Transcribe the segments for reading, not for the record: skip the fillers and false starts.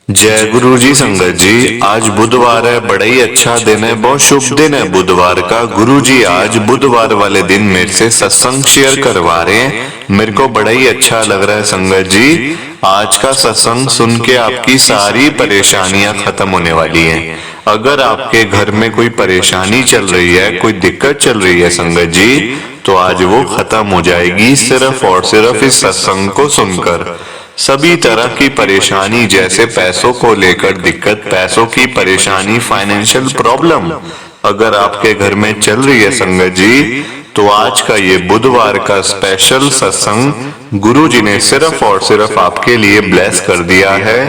जय गुरु जी। संगत जी, आज बुधवार है, बड़ा ही अच्छा दिन है, बहुत शुभ दिन है बुधवार का। गुरु जी आज बुधवार वाले दिन मेरे से सत्संग शेयर करवा रहे हैं, मेरे को बड़ा ही अच्छा लग रहा है। संगत जी, आज का सत्संग सुन के आपकी सारी परेशानियां खत्म होने वाली हैं। अगर आपके घर में कोई परेशानी चल रही है, कोई दिक्कत चल रही है संगत जी, तो आज वो खत्म हो जाएगी सिर्फ और सिर्फ इस सत्संग को सुनकर। सभी तरह की परेशानी, जैसे पैसों को लेकर दिक्कत, पैसों की परेशानी, फाइनेंशियल प्रॉब्लम अगर आपके घर में चल रही है संगत जी, तो आज का ये बुधवार का स्पेशल सत्संग गुरु जी ने सिर्फ और सिर्फ आपके लिए ब्लेस कर दिया है।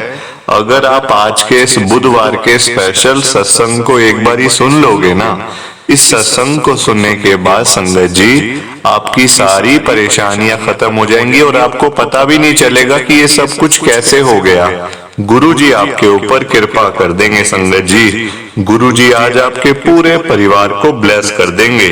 अगर आप आज के इस बुधवार के स्पेशल सत्संग को एक बार ही सुन लोगे ना, इस सत्संग को सुनने के बाद संगत जी आपकी सारी परेशानियां खत्म हो जाएंगी और आपको पता भी नहीं चलेगा कि ये सब कुछ कैसे हो गया। गुरु जी आपके ऊपर कृपा कर देंगे संगत जी। गुरु जी आज आपके पूरे परिवार को ब्लेस कर देंगे।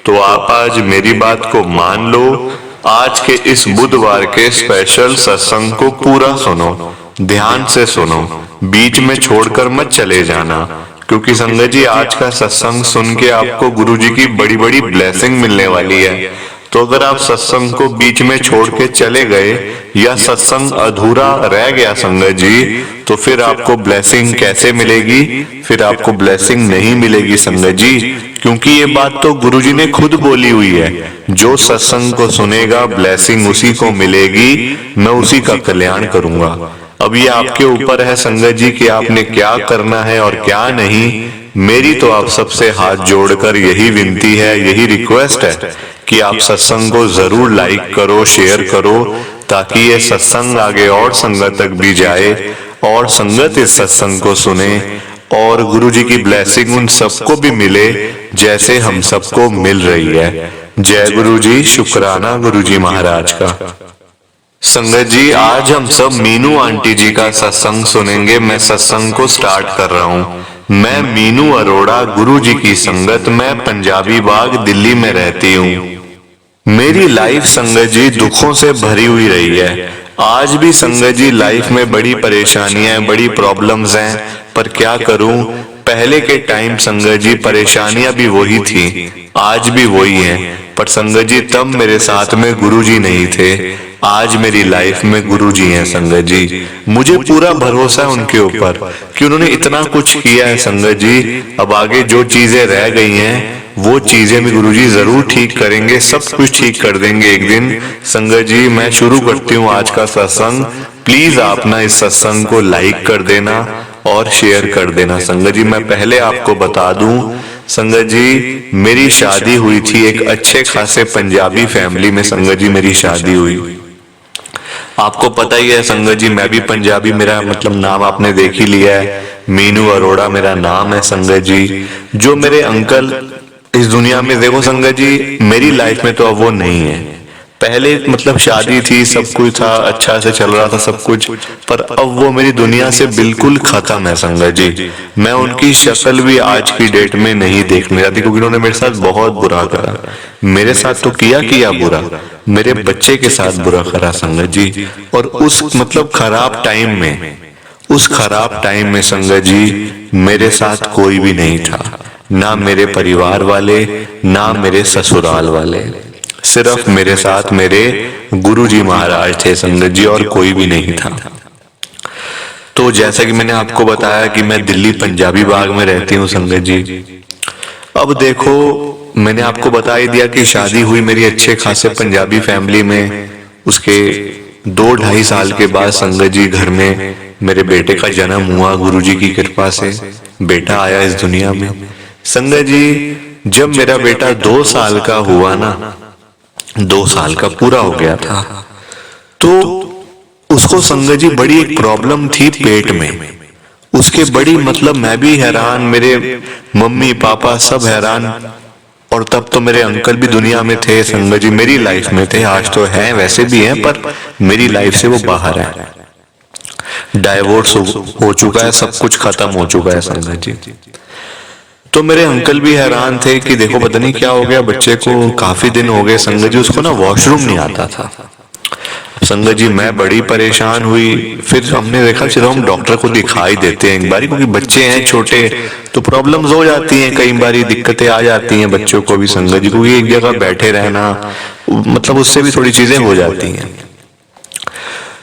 तो आप आज मेरी बात को मान लो, आज के इस बुधवार के स्पेशल सत्संग को पूरा सुनो, ध्यान से सुनो, बीच में छोड़कर मत चले जाना, क्योंकि संगत जी आज का सत्संग सुन के आपको गुरु जी की बड़ी बड़ी ब्लेसिंग मिलने वाली है। तो अगर आप सत्संग को बीच में छोड़ के चले गए या सत्संग अधूरा रह गया संगत जी, तो फिर आपको ब्लेसिंग कैसे मिलेगी? फिर आपको ब्लेसिंग नहीं मिलेगी संगत जी, क्योंकि ये बात तो गुरु जी ने खुद बोली हुई है, जो सत्संग को सुनेगा ब्लेसिंग उसी को मिलेगी, मैं उसी का कल्याण करूंगा। अब ये आपके ऊपर है संगत जी कि आपने क्या करना है और क्या नहीं। मेरी तो आप सबसे हाथ जोड़कर यही विनती है, यही रिक्वेस्ट है कि आप सत्संग को जरूर लाइक करो, शेयर करो, ताकि ये सत्संग आगे और संगत तक भी जाए और संगत इस सत्संग को सुने और गुरु जी की ब्लेसिंग उन सबको भी मिले जैसे हम सबको मिल रही है। जय गुरु जी। शुक्राना गुरु जी महाराज का। संगत जी आज हम सब मीनू आंटी जी का सत्संग सुनेंगे। मैं सत्संग को स्टार्ट कर रहा हूँ। मैं मीनू अरोड़ा, गुरु जी की संगत, मैं पंजाबी बाग दिल्ली में रहती हूँ। मेरी लाइफ संगत जी दुखों से भरी हुई रही है। आज भी संगत जी लाइफ में बड़ी परेशानियां, बड़ी प्रॉब्लम्स हैं, पर क्या करूं, पहले के टाइम संगत जी परेशानियां भी वही थी, आज भी वही हैं, पर संगत जी तब मेरे साथ में गुरु जी नहीं थे। आज मेरी लाइफ में गुरु जी हैं संगत जी। मुझे पूरा भरोसा है उनके ऊपर कि उन्होंने इतना कुछ किया है संगत जी। अब आगे जो चीजें रह गई हैं वो चीजें भी गुरु जी जरूर ठीक करेंगे, सब कुछ ठीक कर देंगे एक दिन। संगत जी मैं शुरू करती हूँ आज का सत्संग। प्लीज आप ना इस सत्संग को लाइक कर देना और शेयर कर देना। संगत जी मैं पहले आपको बता दूं, संगत जी मेरी शादी हुई थी एक अच्छे खासे पंजाबी फैमिली में। संगत जी मेरी शादी हुई, आपको पता ही है संगत जी, मैं भी पंजाबी, मेरा मतलब नाम आपने देख ही लिया है, मीनू अरोड़ा मेरा नाम है संगत जी। जो मेरे अंकल इस दुनिया में, देखो संगत जी मेरी लाइफ में तो अब वो नहीं है। पहले मतलब शादी थी, सब कुछ था, अच्छा से चल रहा था सब कुछ, पर अब वो मेरी दुनिया से बिल्कुल खत्म है संगत जी। मैं उनकी शक्ल भी आज की डेट में नहीं देखने जाती, क्योंकि उन्होंने मेरे साथ बहुत बुरा करा। मेरे साथ तो किया बुरा, मेरे बच्चे के साथ बुरा करा संगत जी। और उस मतलब खराब टाइम में, उस खराब टाइम में संगत जी मेरे साथ कोई भी नहीं था, ना मेरे परिवार वाले, ना मेरे ससुराल वाले, सिर्फ मेरे साथ मेरे गुरु जी महाराज थे संगत जी, और कोई भी नहीं था। तो जैसा कि मैंने आपको बताया कि मैं दिल्ली पंजाबी बाग में रहती हूँ संगत जी। अब देखो मैंने आपको बता ही दिया कि शादी हुई मेरी अच्छे खासे पंजाबी फैमिली में। उसके 2-2.5 साल के बाद संगत जी घर में मेरे बेटे का जन्म हुआ। गुरुजी की कृपा से बेटा आया इस दुनिया में। संगत जी जब मेरा बेटा 2 साल का हुआ ना, 2 साल का पूरा हो गया था, तो उसको संगत जी बड़ी एक प्रॉब्लम थी पेट में। उसके बड़ी मतलब मैं भी हैरान, मेरे मम्मी पापा सब हैरान, और तब तो मेरे अंकल भी दुनिया में थे संगत जी, मेरी लाइफ में थे। आज तो हैं, वैसे भी हैं, पर मेरी लाइफ से वो बाहर है। डाइवोर्स हो चुका है, सब कुछ खत्म हो चुका है संगत जी। तो मेरे अंकल भी हैरान थे कि देखो पता नहीं क्या हो गया बच्चे को, काफी दिन हो गए संगत जी, उसको ना वॉशरूम नहीं आता था। संगत जी मैं बड़ी परेशान हुई। फिर हमने देखा चलो हम डॉक्टर को दिखाई देते हैं एक बारी, क्योंकि बच्चे हैं छोटे तो प्रॉब्लम्स हो जाती हैं, कई बारी दिक्कतें आ जाती हैं बच्चों को भी संगत जी, क्योंकि एक जगह बैठे रहना मतलब उससे भी थोड़ी चीजें हो जाती हैं।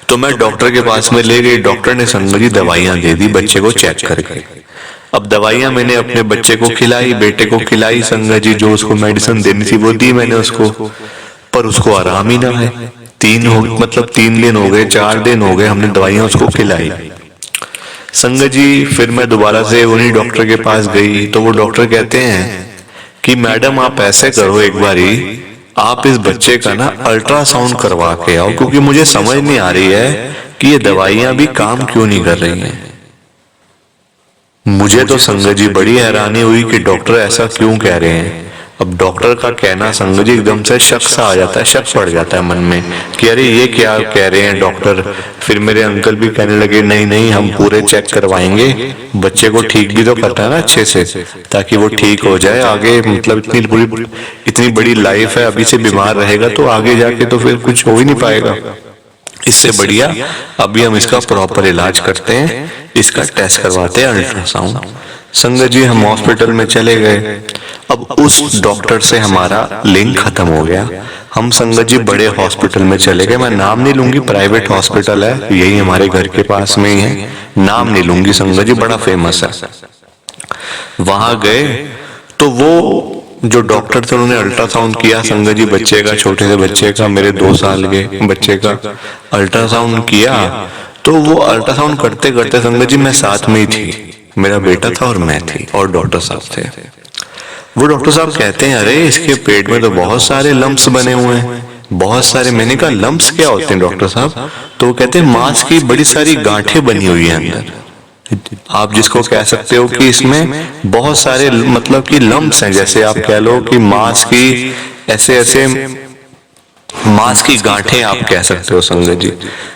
तो मैं डॉक्टर के पास में ले गई। डॉक्टर ने संगत जी दवाइयां दे दी बच्चे को चेक करके। अब दवाइयां मैंने अपने बच्चे को खिलाई, बेटे को खिलाई संगत जी, जो उसको मेडिसिन देनी थी वो दी मैंने उसको, पर उसको आराम ही ना है। 3 दिन हो गए, 4 दिन हो गए, हमने दवाइयां उसको खिलाई संगत जी। फिर मैं दोबारा से उन्हीं डॉक्टर के पास गई तो वो डॉक्टर कहते हैं कि मैडम आप ऐसे करो, एक बारी आप इस बच्चे का ना अल्ट्रासाउंड करवा के आओ, क्योंकि मुझे समझ नहीं आ रही है कि ये दवाइयां भी काम क्यों नहीं कर रही हैं। मुझे तो संगत जी बड़ी हैरानी हुई कि डॉक्टर ऐसा क्यों कह रहे हैं। अब डॉक्टर का कहना संगत जी एकदम से शक सा आ जाता है, शक पड़ जाता है मन में कि अरे ये क्या कह रहे हैं डॉक्टर। फिर मेरे अंकल भी कहने लगे नहीं नहीं हम पूरे चेक करवाएंगे, बच्चे को ठीक भी तो करना है ना अच्छे से, ताकि वो ठीक हो जाए आगे, मतलब इतनी बड़ी लाइफ है, अभी से बीमार रहेगा तो आगे जाके तो फिर कुछ हो ही नहीं पाएगा। इससे बढ़िया अभी हम इसका प्रॉपर इलाज करते हैं, इसका टेस्ट करवाते हैं अल्ट्रासाउंड। संगत जी हम हॉस्पिटल में चले गए। अब उस डॉक्टर से हमारा लिंक खत्म हो गया। हम संगत जी बड़े हॉस्पिटल में चले गए, मैं नाम नहीं लूंगी, प्राइवेट हॉस्पिटल है, यही हमारे घर के पास में ही है, नाम नहीं लूंगी संगत जी, बड़ा फेमस है। वहां गए तो वो जो डॉक्टर थे उन्होंने अल्ट्रासाउंड किया संगत जी बच्चे का, छोटे से बच्चे का, मेरे 2 साल के बच्चे का अल्ट्रासाउंड किया। तो वो अल्ट्रासाउंड करते करते संगत जी मैं साथ में ही थी, मेरा बेटा था और मैं थी और डॉक्टर साहब थे। वो डॉक्टर साहब कहते हैं अरे इसके पेट में तो बहुत सारे लम्प्स बने हुए हैं, बहुत सारे। मैंने कहा लम्प्स क्या होते हैं डॉक्टर साहब? तो वो कहते हैं मांस की बड़ी सारी गांठें बनी हुई हैं अंदर, आप जिसको कह सकते हो कि इसमें बहुत सारे मतलब कि लम्प्स हैं, जैसे आप कह लो कि मांस की ऐसे ऐसे मांस की गांठें आप कह सकते हो संगत जी।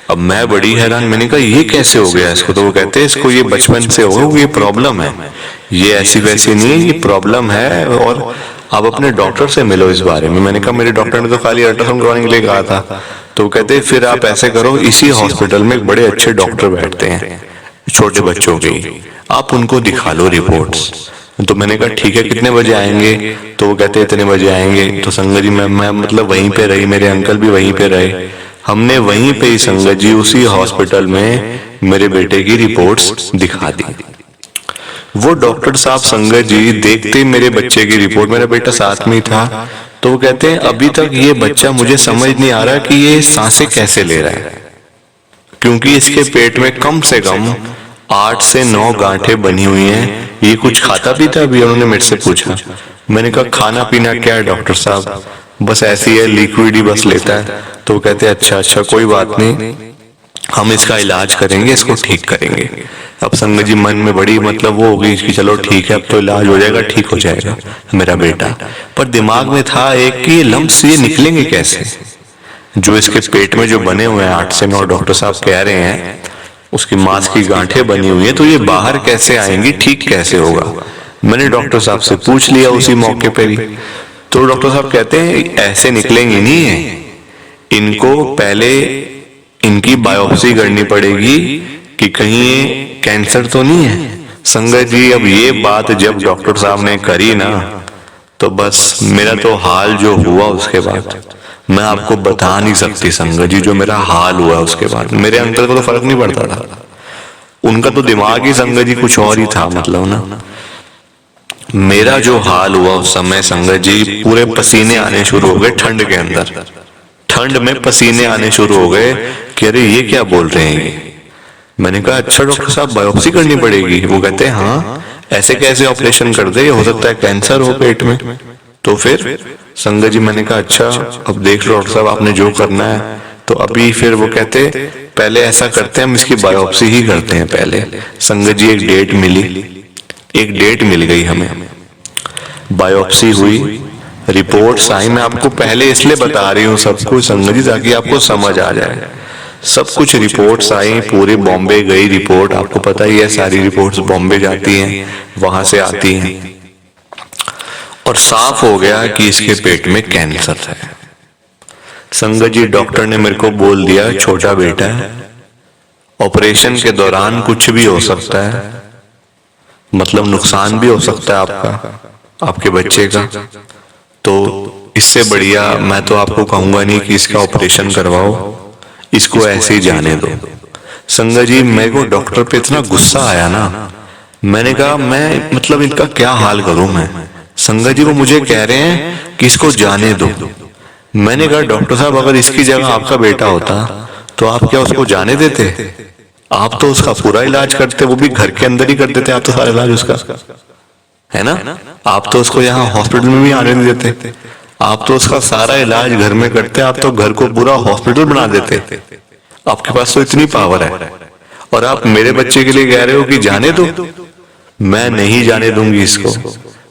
अब मैं बड़ी हैरान, मैंने कहा ये कैसे हो गया इसको? तो वो कहते हैं इसको ये बचपन से हो, ये प्रॉब्लम है, ये ऐसी वैसी नहीं है, ये प्रॉब्लम है और आप अपने डॉक्टर से मिलो इस बारे में। मैंने कहा मेरे डॉक्टर ने तो खाली अल्ट्रासाउंड करवाने के लिए कहा था। तो कहते फिर आप ऐसे करो, इसी हॉस्पिटल में एक बड़े अच्छे डॉक्टर बैठते हैं छोटे बच्चों की, आप उनको दिखा लो रिपोर्ट्स। तो मैंने कहा ठीक है, कितने बजे आएंगे? तो वो कहते इतने बजे आएंगे। तो संगत जी मैं मतलब वहीं पे रही, मेरे अंकल भी वहीं पे रहे, हमने वहीं पे ही संगत जी उसी हॉस्पिटल में मेरे बेटे की रिपोर्ट्स दिखा दी। वो डॉक्टर साहब संगत जी देखते ही मेरे बच्चे की रिपोर्ट, मेरा बेटा साथ में ही था, तो वो कहते हैं अभी तक ये बच्चा मुझे समझ नहीं आ रहा कि ये सांसें कैसे ले रहा है, क्योंकि इसके पेट में कम से कम 8 से 9 गांठें बनी हुई हैं। ये कुछ खाता पीता अभी? उन्होंने मेरे से पूछा। मैंने कहा खाना पीना क्या है डॉक्टर साहब? बस ऐसी है, लिक्विड ही बस लेता है। तो कहते हैं अच्छा कोई बात नहीं, हम इसका इलाज करेंगे, इसको ठीक करेंगे। अब संगत जी मन में बड़ी मतलब वो होगी कि चलो ठीक है अब तो इलाज हो जाएगा, ठीक हो जाएगा मेरा बेटा। पर दिमाग में था एक कि ये लम्प्स ये निकलेंगे कैसे, जो इसके पेट में जो बने हुए हैं 8 से 9 डॉक्टर साहब कह रहे हैं, उसकी मांस की गांठें बनी हुई है, तो ये बाहर कैसे आएंगी, ठीक कैसे होगा? मैंने डॉक्टर साहब से पूछ लिया उसी मौके पर ही। तो डॉक्टर साहब कहते हैं ऐसे निकलेंगी नहीं है, इनको पहले इनकी बायोप्सी करनी पड़ेगी कि कहीं ये कैंसर तो नहीं है। संगत जी अब ये बात जब डॉक्टर साहब ने करी ना, तो बस मेरा तो हाल जो हुआ उसके बाद मैं आपको बता नहीं सकती संगत जी, जो मेरा हाल हुआ उसके बाद। मेरे अंकल को तो फर्क नहीं पड़ता था, उनका तो दिमाग ही संगत जी कुछ और ही था, मतलब ना मेरा जो हाल हुआ उस समय संगत जी, पूरे पसीने आने शुरू हो गए ठंड के अंदर, ठंड में पसीने आने शुरू हो गए कि अरे ये क्या बोल रहे हैं ये। मैंने कहा अच्छा डॉक्टर साहब बायोप्सी करनी पड़ेगी? वो कहते हैं हाँ, ऐसे कैसे ऑपरेशन कर दे, हो सकता है कैंसर हो पेट में। तो फिर संगत जी मैंने कहा अच्छा अब देख लो डॉक्टर साहब आपने जो करना है। तो अभी फिर वो कहते पहले ऐसा करते हैं हम इसकी बायोप्सी ही करते हैं पहले। संगत जी एक डेट मिली, एक डेट मिल गई हमें, बायोप्सी हुई, रिपोर्ट्स आई। मैं आपको पहले इसलिए बता रही हूँ सब कुछ संगत जी ताकि आपको समझ आ जाए। सब कुछ रिपोर्ट्स आई, पूरे बॉम्बे गई रिपोर्ट, आपको पता ही है सारी रिपोर्ट्स बॉम्बे जाती हैं, वहां से आती हैं, और साफ हो गया कि इसके पेट में कैंसर है। संगत जी डॉक्टर ने मेरे को बोल दिया छोटा बेटा है, ऑपरेशन के दौरान कुछ भी हो सकता है, मतलब नुकसान भी हो सकता है आपका, आपके बच्चे का। तो इससे बढ़िया मैं तो आपको कहूंगा नहीं कि इसका ऑपरेशन करवाओ, इसको ऐसे ही जाने दो। संगत जी मेरे को डॉक्टर पे इतना गुस्सा आया ना, मैंने कहा मैं मतलब इनका क्या हाल करूं मैं। संगत जी वो मुझे कह रहे हैं कि इसको जाने दो। मैंने कहा डॉक्टर साहब अगर इसकी जगह आपका बेटा होता तो आप क्या उसको जाने देते? आप तो उसका पूरा इलाज करते, वो भी घर के अंदर ही कर देते आप तो सारा इलाज उसका, है ना। आप तो उसको यहाँ हॉस्पिटल में भी आने नहीं देते, आप तो उसका सारा इलाज घर में करते, आप तो घर को पूरा हॉस्पिटल बना देते। आपके पास तो इतनी पावर है और आप मेरे बच्चे के लिए कह रहे हो कि जाने दो। मैं नहीं जाने दूंगी इसको,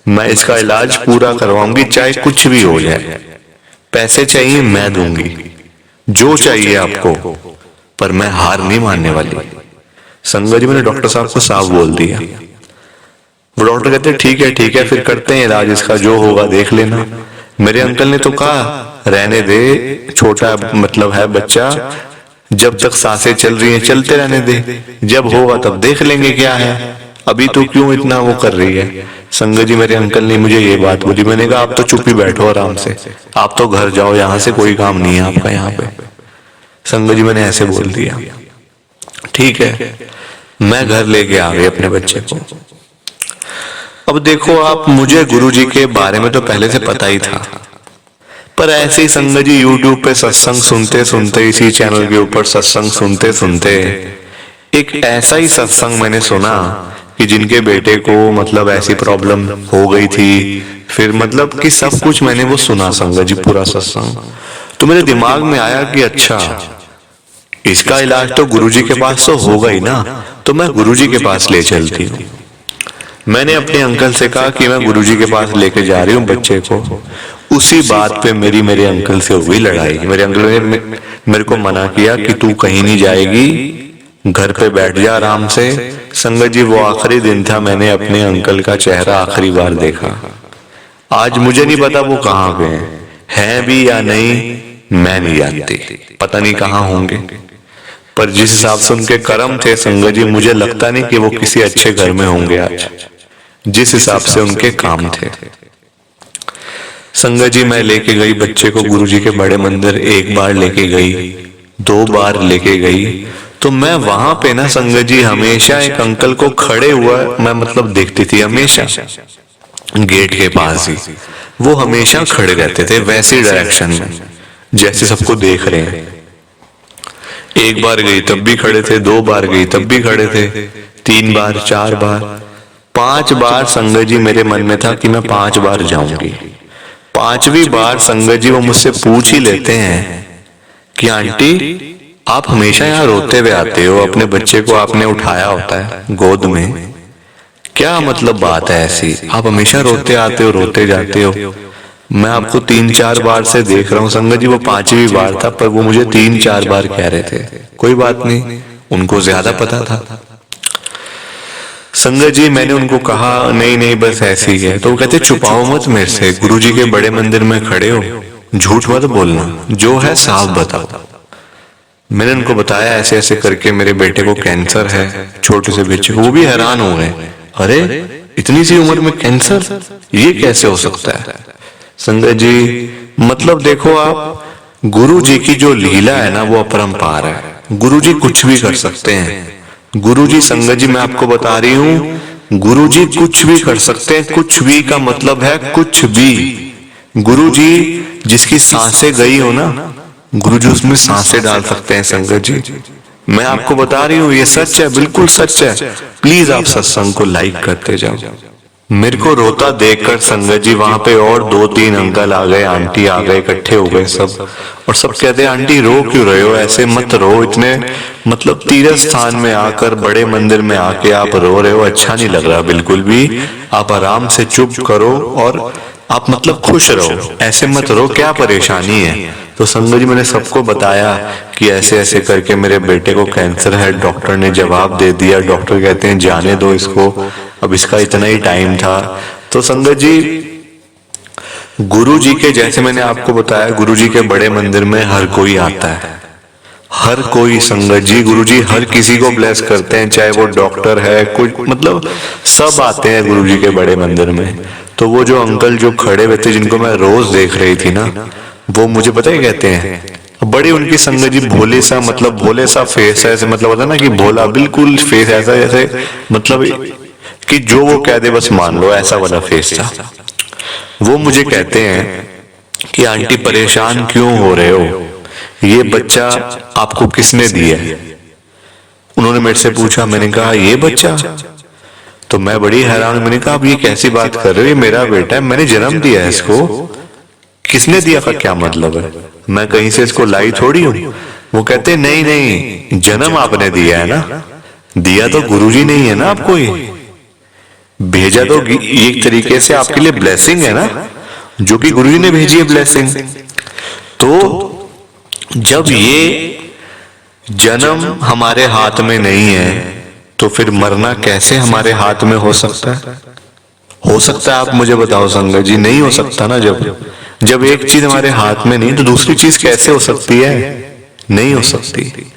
मैं इसका इलाज पूरा करवाऊंगी चाहे कुछ भी हो जाए। पैसे चाहिए मैं दूंगी, जो चाहिए आपको, पर मैं हार नहीं मानने वाली। संगत जी मैंने डॉक्टर साहब को साफ बोल दिया। वो डॉक्टर कहते ठीक है फिर करते हैं इलाज इसका, जो होगा देख लेना। मेरे अंकल ने तो कहा रहने दे, छोटा मतलब है बच्चा, जब तक सांसें चल रही हैं चलते रहने दे, जब होगा तब देख लेंगे क्या है, अभी तो क्यों इतना वो कर रही है। संगत जी मेरे अंकल ने मुझे ये बात बोली। मैंने कहा आप तो चुप ही बैठो आराम से, आप तो घर जाओ, यहाँ से कोई काम नहीं है आपका यहाँ पे। संगत जी मैंने ऐसे बोल दिया। ठीक है, मैं घर लेके आ गई अपने बच्चे को। अब देखो आप, मुझे गुरुजी के बारे में तो पहले से पता ही था, पर ऐसे ही संगत जी यूट्यूब पे सत्संग सुनते सुनते, इसी चैनल के ऊपर सत्संग सुनते सुनते एक ऐसा ही सत्संग मैंने सुना कि जिनके बेटे को मतलब ऐसी प्रॉब्लम हो गई थी, फिर मतलब कि सब कुछ मैंने वो सुना संगत जी पूरा सत्संग। तो मेरे दिमाग में आया कि अच्छा इसका इलाज तो गुरुजी के पास तो होगा ही ना, तो मैं गुरुजी के पास ले चलती हूँ। मैंने अपने अंकल से कहा कि मैं गुरुजी के पास लेके जा रही हूँ बच्चे को। उसी बात पे मेरे अंकल से हुई लड़ाई। मेरे अंकल ने मेरे को मना किया कि तू कहीं नहीं जाएगी, घर पे बैठ जा आराम से। संगत जी वो आखिरी दिन था, मैंने अपने अंकल का चेहरा आखिरी बार देखा। आज मुझे नहीं पता वो कहाँ गए हैं भी या नहीं, मैं नहीं जानती, पता नहीं कहाँ होंगे, पर जिस हिसाब से उनके कर्म थे संगत जी, मुझे लगता नहीं कि वो किसी अच्छे घर में होंगे आज, जिस हिसाब से उनके काम थे। संगत जी मैं लेके गई बच्चे को गुरुजी के बड़े मंदिर, एक बार लेके गई, 2 बार लेके गई, तो मैं वहां पे ना संगत जी हमेशा एक अंकल को खड़े हुआ मैं मतलब देखती थी, हमेशा गेट के पास ही वो हमेशा खड़े रहते थे वैसे डायरेक्शन में जैसे सबको देख रहे हैं। एक बार गई तब भी खड़े थे, 2 बार गई तब भी खड़े थे, 3 बार, 4 बार, 5 बार संगत जी मेरे मन में था कि मैं 5 बार जाऊंगी। 5वीं बार संगत जी वो मुझसे पूछ ही लेते हैं कि आंटी आप हमेशा यहाँ रोते हुए आते हो, अपने बच्चे को आपने उठाया होता है गोद में, क्या मतलब बात है ऐसी, आप हमेशा रोते आते हो रोते जाते हो। मैं आपको 3-4 बार से देख रहा हूँ संगत जी, वो 5वीं बार था, पर वो मुझे 3-4 बार कह रहे थे। कोई बात नहीं, उनको ज्यादा पता था। संगत जी मैंने उनको कहा नहीं नहीं बस ऐसे ही है, तो वो कहते छुपाओ मत मेरे से, गुरुजी के बड़े मंदिर में खड़े हो, झूठ मत बोलना, जो है साफ बताओ। मैंने उनको बताया ऐसे ऐसे करके मेरे बेटे को कैंसर है, छोटे से बच्चे को। वो भी हैरान हो गए, अरे इतनी सी उम्र में कैंसर, ये कैसे हो सकता है। संगत जी मतलब देखो आप, गुरु जी की जो लीला है ना वो अपरंपार है, गुरु जी कुछ भी कर सकते हैं। गुरु जी संगत जी मैं आपको बता रही हूँ, गुरु जी कुछ भी कर सकते हैं, कुछ भी का मतलब है कुछ भी। गुरु जी जिसकी सांसें गई हो ना, गुरु जी उसमें सांसें डाल सकते हैं संगत जी। मैं आपको बता रही हूँ ये सच है, बिल्कुल सच है। प्लीज आप सत्संग को लाइक करते जाओ। मेरे को रोता देखकर संगत जी वहां पे और 2-3 अंकल आ गए, आंटी आ गए, इकट्ठे हो गए सब, और सब कहते हैं आंटी रो क्यों रहे हो, ऐसे मत रो, इतने मतलब तीर्थ स्थान में आकर बड़े मंदिर में आके आप रो रहे हो, अच्छा नहीं लग रहा बिल्कुल भी, आप आराम से चुप करो और आप मतलब खुश रहो, ऐसे मत रो, क्या परेशानी है। तो संगत जी मैंने सबको बताया कि ऐसे ऐसे करके मेरे बेटे को कैंसर है, डॉक्टर ने जवाब दे दिया, डॉक्टर कहते हैं जाने दो इसको, अब इसका इतना ही टाइम था। तो संगत जी गुरु जी के, जैसे मैंने आपको बताया, गुरु जी के बड़े मंदिर में हर कोई आता है, हर कोई संगत जी, गुरु जी हर किसी को ब्लेस करते हैं, चाहे वो डॉक्टर है, कुछ मतलब सब आते हैं गुरु जी के बड़े मंदिर में। तो वो जो अंकल जो खड़े हुए थे, जिनको मैं रोज देख रही थी ना, वो मुझे पता ही कहते हैं, बड़ी उनकी संगत जी भोले सा, मतलब भोले सा फेस है, ऐसे मतलब होता है ना कि भोला, बिल्कुल फेस ऐसा जैसे मतलब कि जो वो कह दे बस मान लो, ऐसा वाला फेस था। वो मुझे कहते हैं कि आंटी परेशान क्यों हो रहे हो, ये बच्चा आपको किसने दिया है? उन्होंने मेरे से पूछा। मैंने कहा ये बच्चा? तो मैं बड़ी हैरान, मैंने कहा आप ये कैसी बात कर रहे हो, ये मेरा बेटा है, मैंने जन्म दिया है इसको, किसने दिया का क्या मतलब है? मैं कहीं से इसको लाई थोड़ी हूं। वो कहते नहीं नहीं, जन्म आपने दिया है ना, दिया तो गुरुजी ने ही है ना आपको, ये भेजा तो एक तरीके से आपके लिए ब्लेसिंग है ना, जो कि गुरुजी ने भेजी है ब्लेसिंग। तो जब ये जन्म हमारे हाथ में नहीं है तो फिर मरना कैसे हमारे हाथ में हो सकता है? हो सकता है आप मुझे बताओ संगत जी, नहीं हो सकता ना। जब एक चीज हमारे हाथ में नहीं तो दूसरी चीज कैसे हो सकती है? नहीं हो सकती।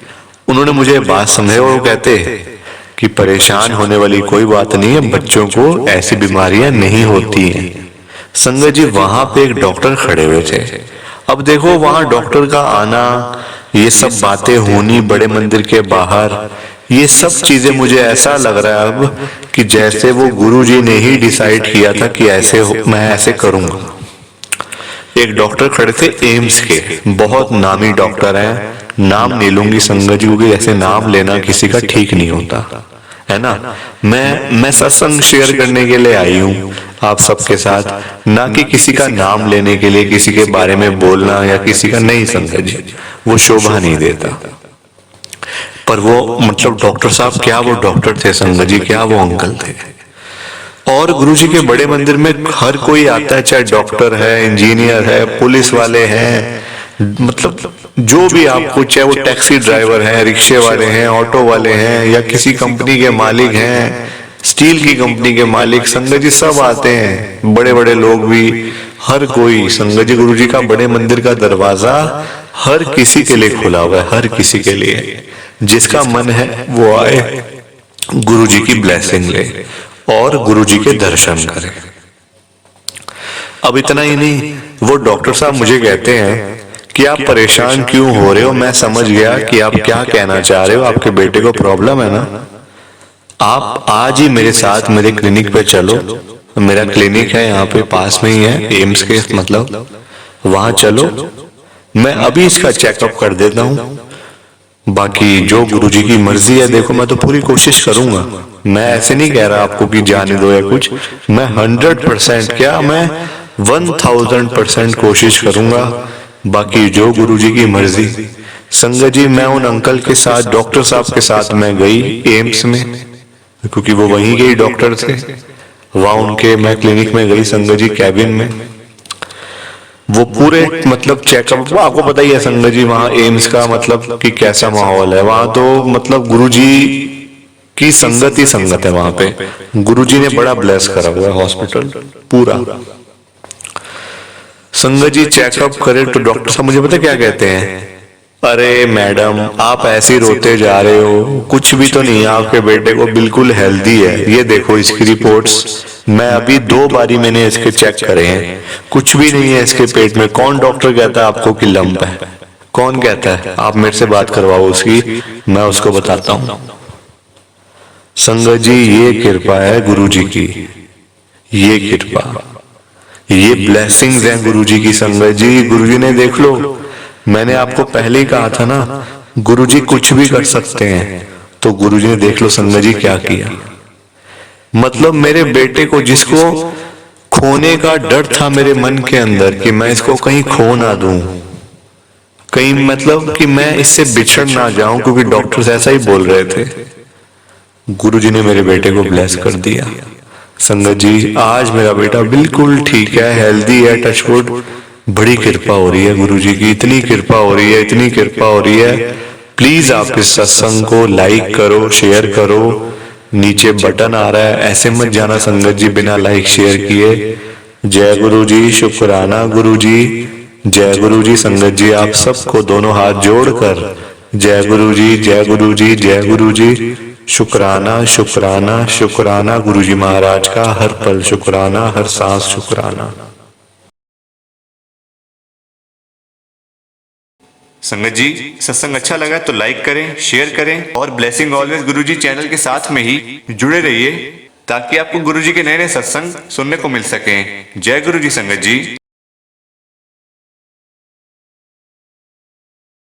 उन्होंने मुझे बात समझाई और वो कहते कि परेशान होने वाली कोई बात नहीं है, बच्चों को ऐसी बीमारियां नहीं होती हैं। संगत जी वहां पे एक डॉक्टर खड़े हुए थे। अब देखो वहां डॉक्टर का आना, ये सब बातें होनी बड़े मंदिर के बाहर, ये सब चीजें मुझे ऐसा लग रहा है अब कि जैसे वो गुरुजी ने ही डिसाइड किया था कि ऐसे मैं ऐसे करूंगा। एक डॉक्टर खड़े थे एम्स के, बहुत नामी डॉक्टर हैं, नाम नहीं लूंगी संगत जी क्योंकि ऐसे नाम लेना किसी का ठीक नहीं होता है ना। मैं सत्संग शेयर करने के लिए आई हूँ आप सबके साथ, ना कि किसी का नाम लेने के लिए, किसी के बारे में बोलना या किसी का नहीं। संगत जी वो शोभा नहीं देता। पर वो मतलब डॉक्टर साहब, क्या वो डॉक्टर थे संगत जी, क्या वो अंकल थे। और गुरुजी के बड़े मंदिर में हर कोई आता है, चाहे डॉक्टर है, इंजीनियर है, पुलिस वाले हैं, मतलब जो भी आपको, चाहे वो टैक्सी ड्राइवर है, रिक्शे वाले हैं, ऑटो वाले हैं, या किसी कंपनी के मालिक हैं, स्टील की कंपनी के मालिक, संगत जी सब आते हैं, बड़े बड़े लोग भी, हर कोई। संगत जी गुरुजी का बड़े मंदिर का दरवाजा हर किसी के लिए खुला हुआ है, हर किसी के लिए, जिसका मन है वो आए, गुरुजी की ब्लेसिंग ले और गुरुजी के दर्शन करें। अब इतना ही नहीं, वो डॉक्टर साहब मुझे कहते हैं कि आप परेशान क्यों हो रहे हो, मैं समझ गया कि आप क्या कहना चाह रहे हो, आपके बेटे को प्रॉब्लम है ना, आप आज ही मेरे साथ मेरे क्लिनिक पे चलो। मेरा क्लिनिक है यहाँ पे पास में ही है, एम्स के, मतलब वहां चलो, मैं अभी इसका चेकअप कर देता हूँ, बाकी जो गुरुजी की मर्जी है। देखो मैं तो पूरी कोशिश करूंगा, मैं ऐसे नहीं कह रहा आपको कि जाने दो या कुछ, मैं 100% क्या, मैं 1000% कोशिश करूंगा, बाकी जो गुरुजी की मर्जी। संगत जी मैं उन अंकल के साथ, डॉक्टर साहब के साथ मैं गई एम्स में, क्योंकि वो वहीं के ही डॉक्टर थे, वहां उनके मैं क्लिनिक में गई संगत जी, कैबिन में। वो पूरे मतलब चेकअप, आपको पता ही है संगत जी वहां एम्स का मतलब कि कैसा माहौल है वहां, तो मतलब गुरुजी की संगत ही संगत है वहां पे। गुरुजी ने बड़ा ब्लेस करा हुआ है हॉस्पिटल पूरा। संगत जी चेकअप करे तो डॉक्टर साहब मुझे पता क्या कहते हैं, अरे मैडम आप ऐसे ही रोते जा रहे हो, कुछ भी तो नहीं है, आपके बेटे को बिल्कुल हेल्दी है, ये देखो इसकी रिपोर्ट्स, मैं अभी 2 बारी मैंने इसके चेक करे हैं, कुछ भी नहीं है इसके पेट में। कौन डॉक्टर कहता है आपको कि लंप है? कौन कहता है? आप मेरे से बात करवाओ उसकी, मैं उसको बताता हूं। संगत जी ये कृपा है गुरुजी की, ये कृपा, ये ब्लेसिंग्स हैं गुरुजी की। संगत जी गुरुजी ने, देख लो मैंने आपको पहले ही कहा था ना, गुरुजी कुछ भी कर सकते हैं, तो गुरुजी ने देख लो संगत जी क्या किया। मतलब मेरे बेटे को, जिसको खोने का डर था मेरे मन के अंदर कि मैं इसको कहीं खो ना दूं, कहीं मतलब कि मैं इससे बिछड़ ना जाऊं, क्योंकि डॉक्टर्स ऐसा ही बोल रहे थे, गुरुजी ने मेरे बेटे को ब्लेस कर दिया। संगत जी आज मेरा बेटा बिल्कुल ठीक है, हेल्दी है, टचवुड। बड़ी कृपा हो रही है गुरुजी की, इतनी कृपा हो रही है, इतनी कृपा हो रही है। प्लीज आप इस सत्संग को लाइक करो, शेयर करो, नीचे बटन आ रहा है, ऐसे मत जाना संगत जी बिना लाइक शेयर किए। जय गुरु जी, शुक्राना गुरु जी। जय गुरु जी। संगत जी आप सबको दोनों हाथ जोड़कर जय गुरु जी, जय गुरु जी, जय गुरु जी। शुक्राना शुक्राना शुक्राना गुरु जी महाराज का, हर पल शुक्राना, हर सांस शुक्राना। संगत जी सत्संग अच्छा लगा तो लाइक करें, शेयर करें और ब्लेसिंग ऑलवेज गुरुजी चैनल के साथ में ही जुड़े रहिए ताकि आपको गुरुजी के नए नए सत्संग सुनने को मिल सकें। जय गुरु जी संगत जी।